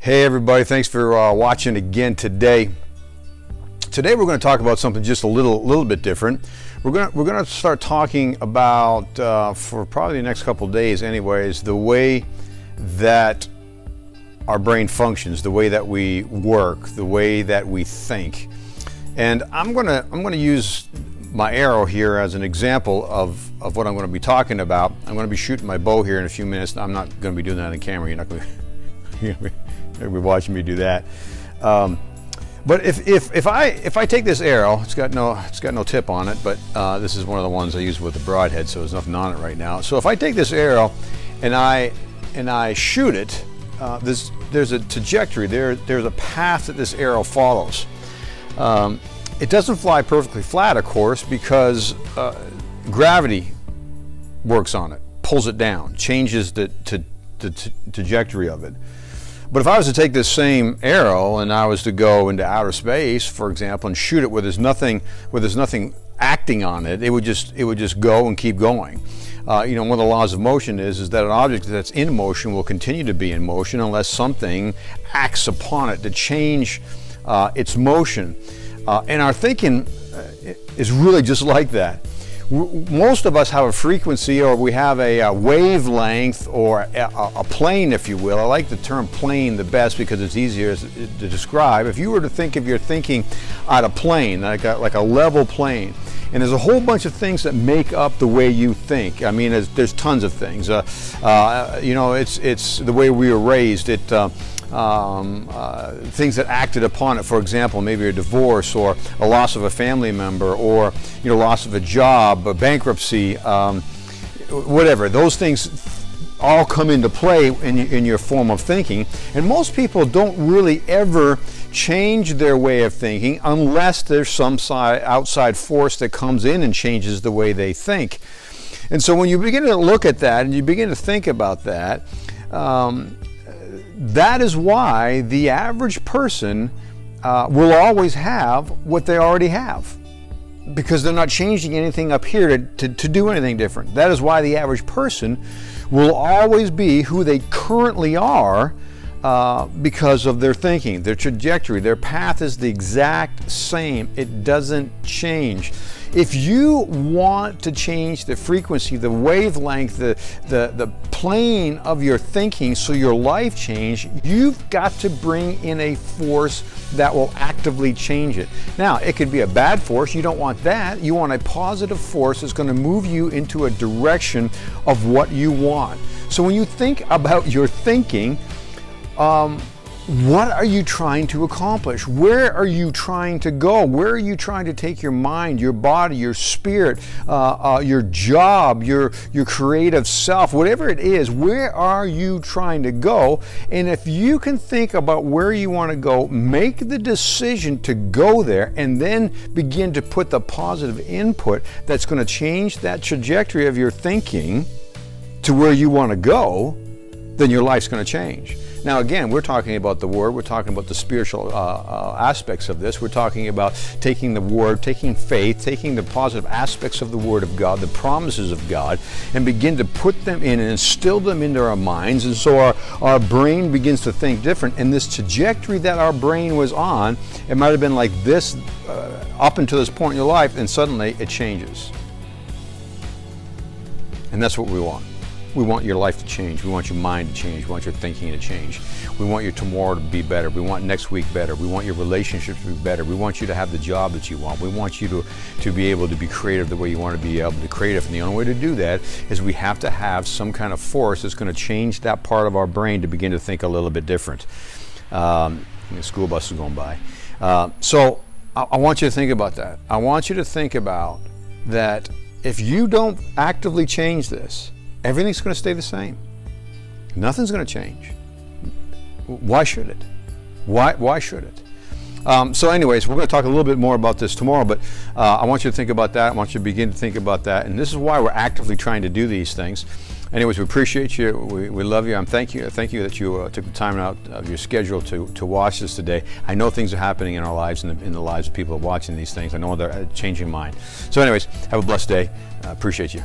Hey everybody, thanks for watching again today. Today we're going to talk about something just a little bit different. We're going to start talking about for probably the next couple of days anyways, the way that our brain functions, the way that we work, the way that we think. And I'm going to use my arrow here as an example of what I'm going to be talking about. I'm going to be shooting my bow here in a few minutes. I'm not going to be doing that on camera. You're not going to be watching me do that. But if I take this arrow, it's got no tip on it, but this is one of the ones I use with the broadhead, so there's nothing on it right now. So if I take this arrow and I shoot it, there's a trajectory. There's a path that this arrow follows. It doesn't fly perfectly flat, of course, because gravity works on it, pulls it down, changes the trajectory of it. But if I was to take this same arrow and I was to go into outer space, for example, and shoot it where there's nothing acting on it, it would just go and keep going. One of the laws of motion is that an object that's in motion will continue to be in motion unless something acts upon it to change its motion. And our thinking is really just like that. Most of us have a frequency, or we have a wavelength, or a plane, if you will. I like the term plane the best because it's easier to describe. If you were to think of your thinking on a plane, like a level plane, and there's a whole bunch of things that make up the way you think. I mean, there's tons of things. It's the way we were raised. Things that acted upon it. For example, maybe a divorce, or a loss of a family member, or loss of a job, a bankruptcy, whatever. Those things all come into play in your form of thinking. And most people don't really ever change their way of thinking unless there's some outside force that comes in and changes the way they think. And so when you begin to look at that and you begin to think about that, that is why the average person will always have what they already have, because they're not changing anything up here to do anything different. That is why the average person will always be who they currently are because of their thinking, their trajectory. Their path is the exact same. It doesn't change. If you want to change the frequency, the wavelength, the plane of your thinking so your life change, you've got to bring in a force that will actively change it. Now, it could be a bad force. You don't want that. You want a positive force that's going to move you into a direction of what you want. So when you think about your thinking, what are you trying to accomplish? Where are you trying to go? Where are you trying to take your mind, your body, your spirit, your job, your creative self, whatever it is? Where are you trying to go? And if you can think about where you want to go, make the decision to go there, and then begin to put the positive input that's going to change that trajectory of your thinking to where you want to go, then your life's going to change. Now again, we're talking about the Word, we're talking about the spiritual aspects of this. We're talking about taking the Word, taking faith, taking the positive aspects of the Word of God, the promises of God, and begin to put them in and instill them into our minds. And so our brain begins to think different. And this trajectory that our brain was on, it might have been like this up until this point in your life, and suddenly it changes. And that's what we want. We want your life to change. We want your mind to change. We want your thinking to change. We want your tomorrow to be better. We want next week better. We want your relationships to be better. We want you to have the job that you want. We want you to be able to be creative the way you want to be able to be creative. And the only way to do that is we have to have some kind of force that's going to change that part of our brain to begin to think a little bit different. The school bus is going by. So I want you to think about that. I want you to think about that if you don't actively change this, everything's going to stay the same. Nothing's going to change. Why should it? Why should it? So anyways, we're going to talk a little bit more about this tomorrow, but I want you to think about that. I want you to begin to think about that. And this is why we're actively trying to do these things. Anyways, we appreciate you. We love you. Thank you that you took the time out of your schedule to watch this today. I know things are happening in our lives and in the lives of people watching these things. I know they're changing mine. So anyways, have a blessed day. Appreciate you.